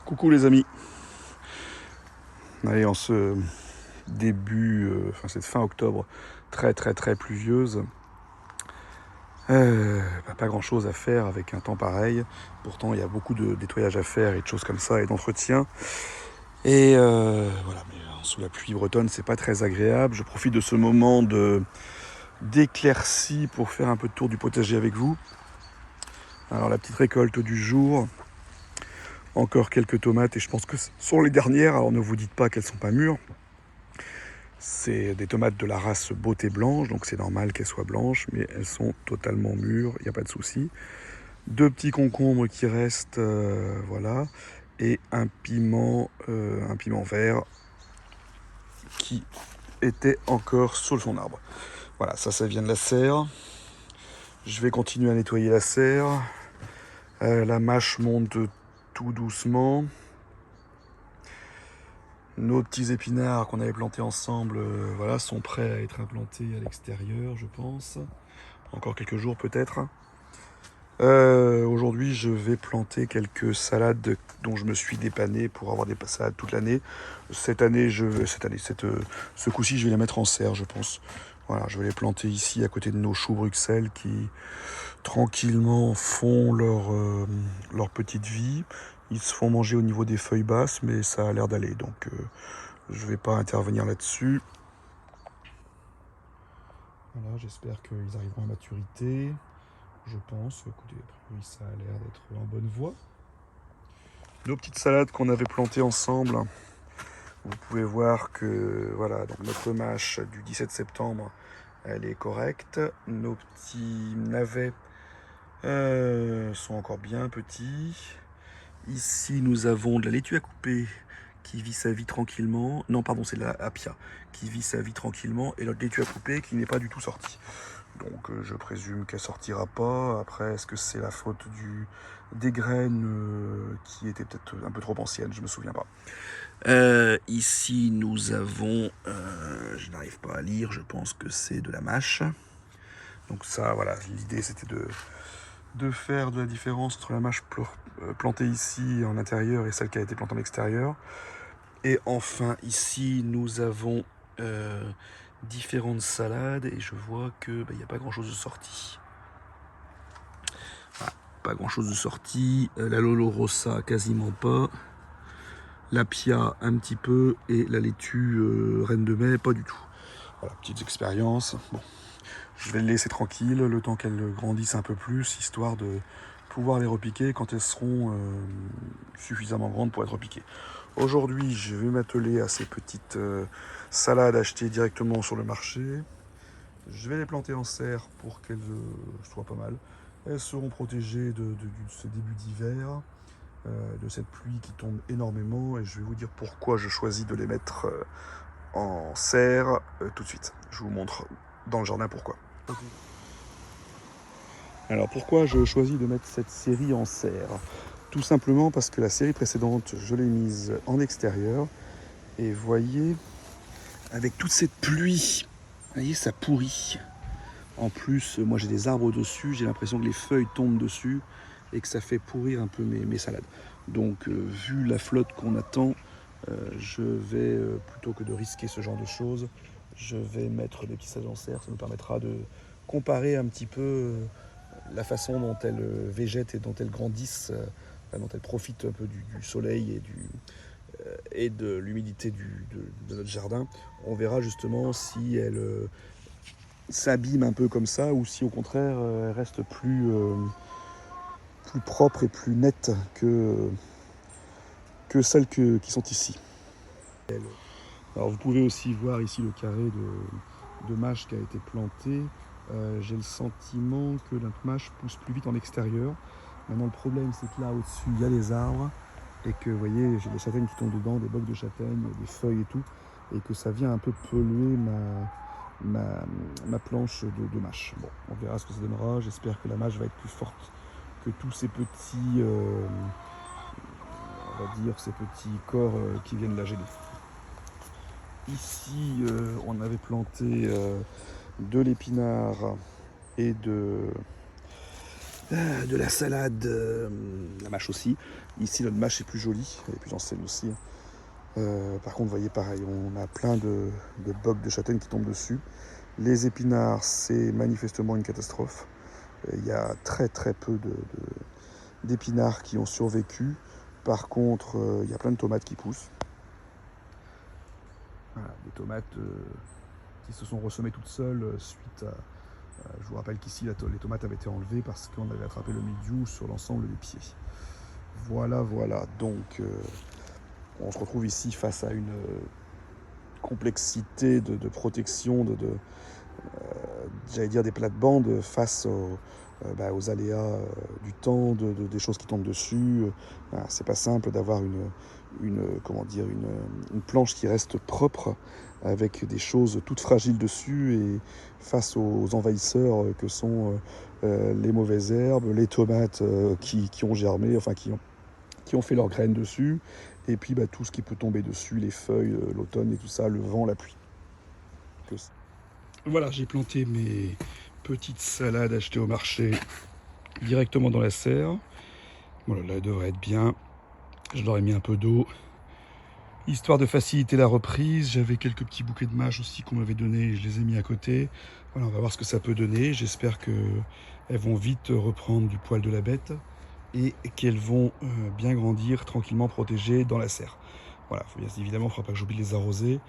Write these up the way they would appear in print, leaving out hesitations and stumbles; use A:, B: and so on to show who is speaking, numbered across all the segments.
A: Coucou les amis. Allez, en ce début, cette fin octobre très pluvieuse, pas grand chose à faire avec un temps pareil. Pourtant il y a beaucoup de nettoyage à faire et de choses comme ça et d'entretien. Et voilà, mais sous la pluie bretonne c'est pas très agréable. Je profite de ce moment d'éclaircie pour faire un peu de tour du potager avec vous. Alors la petite récolte du jour. Encore quelques tomates et je pense que ce sont les dernières, alors ne vous dites pas qu'elles sont pas mûres. C'est des tomates de la race beauté blanche, donc c'est normal qu'elles soient blanches, mais elles sont totalement mûres, il n'y a pas de souci. Deux petits concombres qui restent, voilà, et un piment vert qui était encore sur son arbre. Voilà, ça vient de la serre. Je vais continuer à nettoyer la serre. La mâche monte tout doucement. Nos petits épinards qu'on avait plantés ensemble, voilà, sont prêts à être implantés à l'extérieur, je pense. Encore quelques jours peut-être. Aujourd'hui, je vais planter quelques salades dont je me suis dépanné pour avoir des salades toute l'année. Ce coup-ci, je vais les mettre en serre, je pense. Voilà, je vais les planter ici à côté de nos choux Bruxelles qui tranquillement font leur petite vie. Ils se font manger au niveau des feuilles basses, mais ça a l'air d'aller, donc je ne vais pas intervenir là-dessus. Voilà, j'espère qu'ils arriveront à maturité. Je pense, écoutez, oui, ça a l'air d'être en bonne voie. Nos petites salades qu'on avait plantées ensemble, vous pouvez voir que voilà, donc notre mâche du 17 septembre, elle est correcte. Nos petits navets sont encore bien petits. Ici, nous avons de la laitue à couper qui vit sa vie tranquillement. Non, pardon, c'est de la apia qui vit sa vie tranquillement et notre laitue à couper qui n'est pas du tout sortie. Donc je présume qu'elle sortira pas. Après, est-ce que c'est la faute des graines qui étaient peut-être un peu trop anciennes? Je me souviens pas. Ici, nous avons, je n'arrive pas à lire, je pense que c'est de la mâche. Donc ça, voilà, l'idée c'était de faire de la différence entre la mâche plantée ici en intérieur et celle qui a été plantée en extérieur. Et enfin, ici, nous avons différentes salades et je vois que il n'y a pas grand chose de sorti. Voilà, pas grand chose de sorti. La Lolo Rossa, quasiment pas. La Pia, un petit peu. Et la laitue Reine de Mai, pas du tout. Voilà, petites expériences. Bon, je vais les laisser tranquilles le temps qu'elles grandissent un peu plus, histoire de pouvoir les repiquer quand elles seront suffisamment grandes pour être repiquées. Aujourd'hui, je vais m'atteler à ces petites salades achetées directement sur le marché. Je vais les planter en serre pour qu'elles soient pas mal. Elles seront protégées de ce début d'hiver, de cette pluie qui tombe énormément. Et je vais vous dire pourquoi je choisis de les mettre en serre tout de suite. Je vous montre dans le jardin pourquoi. Alors pourquoi je choisis de mettre cette série en serre? Tout simplement parce que la série précédente, je l'ai mise en extérieur. Et voyez, avec toute cette pluie, voyez, ça pourrit. En plus, moi j'ai des arbres dessus, j'ai l'impression que les feuilles tombent dessus et que ça fait pourrir un peu mes salades. Donc vu la flotte qu'on attend, je vais, plutôt que de risquer ce genre de choses, je vais mettre des petits salades en serre. Ça nous permettra de comparer un petit peu la façon dont elles végètent et dont elles grandissent, dont elles profitent un peu du soleil et de l'humidité de notre jardin. On verra justement si elles s'abîment un peu comme ça ou si au contraire elles restent plus propres et plus nettes que celles qui sont ici. Alors vous pouvez aussi voir ici le carré de mâche qui a été planté. J'ai le sentiment que notre mâche pousse plus vite en extérieur. Maintenant le problème c'est que là au-dessus il y a les arbres et que vous voyez j'ai des châtaignes qui tombent dedans, des bocs de châtaignes, des feuilles et tout, et que ça vient un peu polluer ma planche de mâche. Bon, on verra ce que ça donnera. J'espère que la mâche va être plus forte que tous ces petits, on va dire, ces petits corps qui viennent la gêner. Ici, on avait planté de l'épinard et De la salade, la mâche aussi. Ici, notre mâche est plus jolie, elle est plus ancienne aussi. Par contre, vous voyez, pareil, on a plein de bogues de châtaigne qui tombent dessus. Les épinards, c'est manifestement une catastrophe. Il y a très très peu d'épinards qui ont survécu. Par contre, il y a plein de tomates qui poussent. Voilà, des tomates qui se sont ressemées toutes seules suite à... je vous rappelle qu'ici, les tomates avaient été enlevées parce qu'on avait attrapé le mildiou sur l'ensemble des pieds. Voilà, voilà. Donc, on se retrouve ici face à une complexité de protection, j'allais dire des plates-bandes face aux aléas du temps, des choses qui tombent dessus. C'est pas simple d'avoir une planche qui reste propre avec des choses toutes fragiles dessus et face aux envahisseurs que sont les mauvaises herbes, les tomates qui ont germé, enfin qui ont fait leurs graines dessus, et puis tout ce qui peut tomber dessus, les feuilles, l'automne et tout ça, le vent, la pluie. Voilà, j'ai planté mes petites salades achetées au marché directement dans la serre. Voilà, là, elle devrait être bien. Je leur ai mis un peu d'eau, histoire de faciliter la reprise. J'avais quelques petits bouquets de mâches aussi qu'on m'avait donné, je les ai mis à côté. Voilà, on va voir ce que ça peut donner. J'espère qu'elles vont vite reprendre du poil de la bête et qu'elles vont bien grandir tranquillement protégées dans la serre. Voilà, évidemment, il ne faudra pas que j'oublie de les arroser.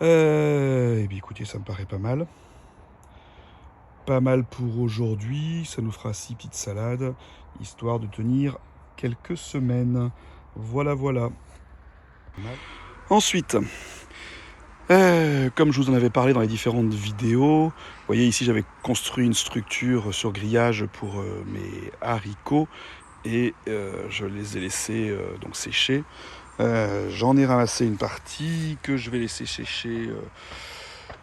A: Et bien écoutez, ça me paraît pas mal. Pas mal pour aujourd'hui, ça nous fera 6 petites salades, histoire de tenir quelques semaines. Voilà, voilà. Ensuite, comme je vous en avais parlé dans les différentes vidéos, vous voyez ici j'avais construit une structure sur grillage pour mes haricots et je les ai laissés donc sécher. J'en ai ramassé une partie que je vais laisser sécher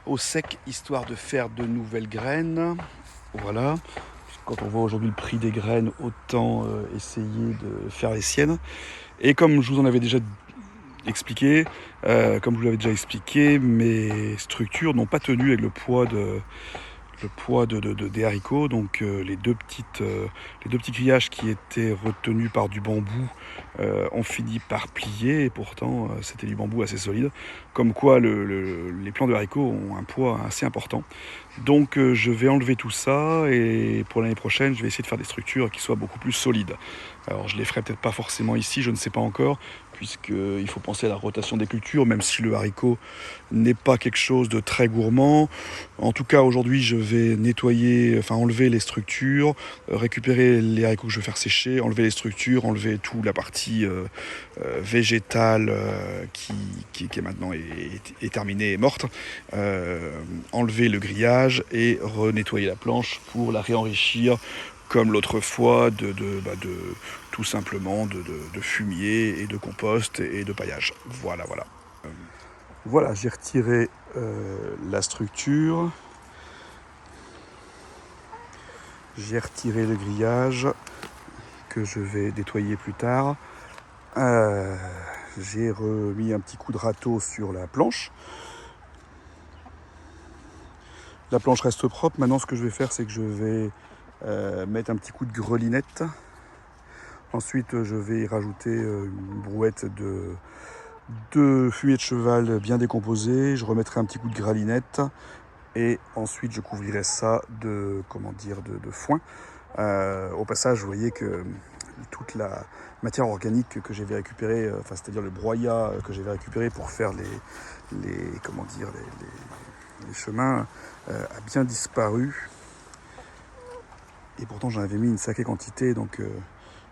A: au sec, histoire de faire de nouvelles graines. Voilà. Quand on voit aujourd'hui le prix des graines, autant essayer de faire les siennes. Et comme je vous en avais déjà expliqué, mes structures n'ont pas tenu avec le poids des haricots. Donc les deux petits grillages qui étaient retenus par du bambou ont fini par plier, et pourtant c'était du bambou assez solide. Comme quoi les plants de haricots ont un poids assez important. Donc je vais enlever tout ça, et pour l'année prochaine je vais essayer de faire des structures qui soient beaucoup plus solides. Alors je les ferai peut-être pas forcément ici, je ne sais pas encore, puisqu'il faut penser à la rotation des cultures, même si le haricot n'est pas quelque chose de très gourmand. En tout cas, aujourd'hui, je vais enlever les structures, récupérer les haricots que je vais faire sécher, enlever les structures, enlever toute la partie végétale qui est maintenant est terminée et morte, enlever le grillage et renettoyer la planche pour la réenrichir comme l'autre fois tout simplement de fumier et de compost et de paillage. Voilà, voilà. Voilà, j'ai retiré la structure. J'ai retiré le grillage que je vais nettoyer plus tard. J'ai remis un petit coup de râteau sur la planche. La planche reste propre. Maintenant, ce que je vais faire, c'est que je vais mettre un petit coup de grelinette. Ensuite, je vais y rajouter une brouette de fumier de cheval bien décomposé. Je remettrai un petit coup de gralinette. Et ensuite, je couvrirai ça de foin. Au passage, vous voyez que toute la matière organique que j'avais récupérée, c'est-à-dire le broyat que j'avais récupéré pour faire les chemins, a bien disparu. Et pourtant, j'en avais mis une sacrée quantité. Donc,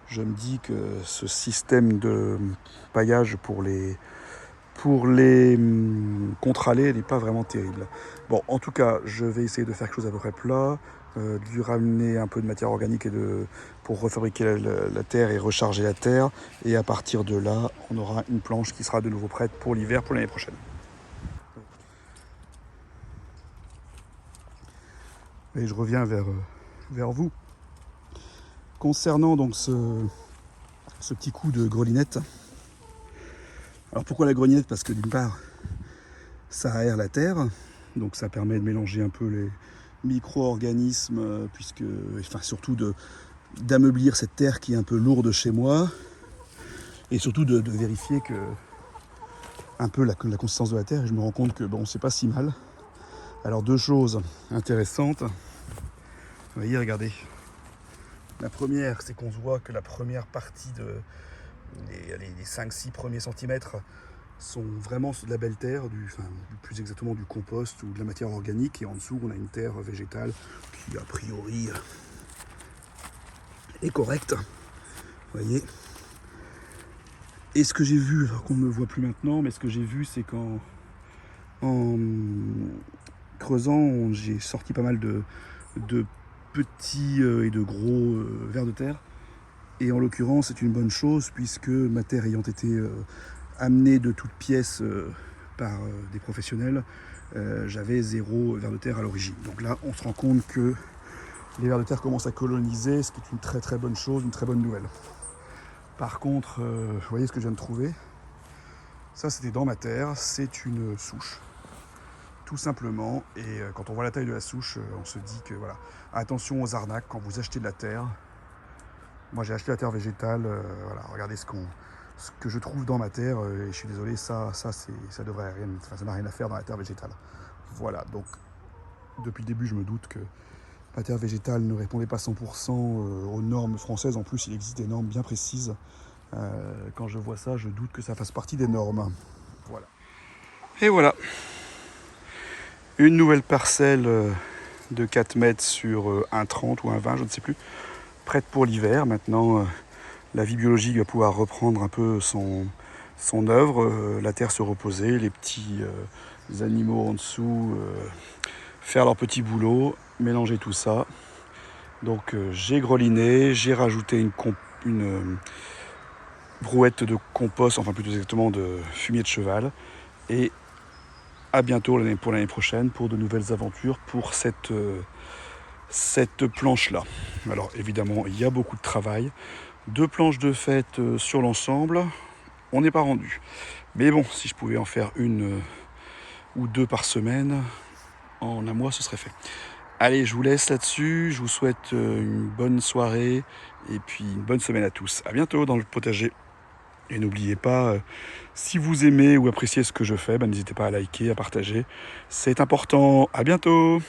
A: je me dis que ce système de paillage pour les contre-allées n'est pas vraiment terrible. Bon, en tout cas, je vais essayer de faire quelque chose à peu près plat, de lui ramener un peu de matière organique pour refabriquer la terre et recharger la terre. Et à partir de là, on aura une planche qui sera de nouveau prête pour l'hiver, pour l'année prochaine. Et je reviens vers vous. Concernant donc ce petit coup de grelinette. Alors pourquoi la grelinette? Parce que d'une part, ça aère la terre, donc ça permet de mélanger un peu les micro-organismes, surtout d'ameublir cette terre qui est un peu lourde chez moi, et surtout de vérifier que un peu la consistance de la terre, et je me rends compte que bon, c'est pas si mal. Alors 2 choses intéressantes. Vous voyez, regardez. La première, c'est qu'on voit que la première partie de les 5-6 premiers centimètres sont vraiment de la belle terre, plus exactement du compost ou de la matière organique, et en dessous on a une terre végétale qui a priori est correcte. Vous voyez. Et ce que j'ai vu, alors qu'on ne me voit plus maintenant, mais ce que j'ai vu, c'est qu'en creusant, j'ai sorti pas mal de petits et de gros vers de terre. Et en l'occurrence, c'est une bonne chose, puisque ma terre ayant été amenée de toutes pièces par des professionnels, j'avais 0 vers de terre à l'origine. Donc là, on se rend compte que les vers de terre commencent à coloniser, ce qui est une très très bonne chose, une très bonne nouvelle. Par contre, vous voyez ce que je viens de trouver? Ça, c'était dans ma terre, c'est une souche. Tout simplement, et quand on voit la taille de la souche, on se dit que voilà, attention aux arnaques quand vous achetez de la terre. Moi j'ai acheté la terre végétale, voilà, regardez ce que je trouve dans ma terre, et je suis désolé, ça devrait rien, enfin, ça n'a rien à faire dans la terre végétale. Voilà, donc depuis le début je me doute que la terre végétale ne répondait pas 100% aux normes françaises. En plus il existe des normes bien précises. Quand je vois ça, je doute que ça fasse partie des normes. Voilà. Et voilà. Une nouvelle parcelle de 4 mètres sur 1,30 ou 1,20, je ne sais plus, prête pour l'hiver. Maintenant, la vie biologique va pouvoir reprendre un peu son œuvre, la terre se reposer, les petits animaux en dessous faire leur petit boulot, mélanger tout ça. Donc j'ai greliné, j'ai rajouté une brouette de compost, enfin plutôt exactement de fumier de cheval, et à bientôt pour l'année prochaine pour de nouvelles aventures pour cette planche-là. Alors évidemment, il y a beaucoup de travail. 2 planches de fête sur l'ensemble, on n'est pas rendu. Mais bon, si je pouvais en faire 1 ou 2 par semaine, en un mois, ce serait fait. Allez, je vous laisse là-dessus. Je vous souhaite une bonne soirée et puis une bonne semaine à tous. À bientôt dans le potager. Et n'oubliez pas, si vous aimez ou appréciez ce que je fais, n'hésitez pas à liker, à partager. C'est important. À bientôt.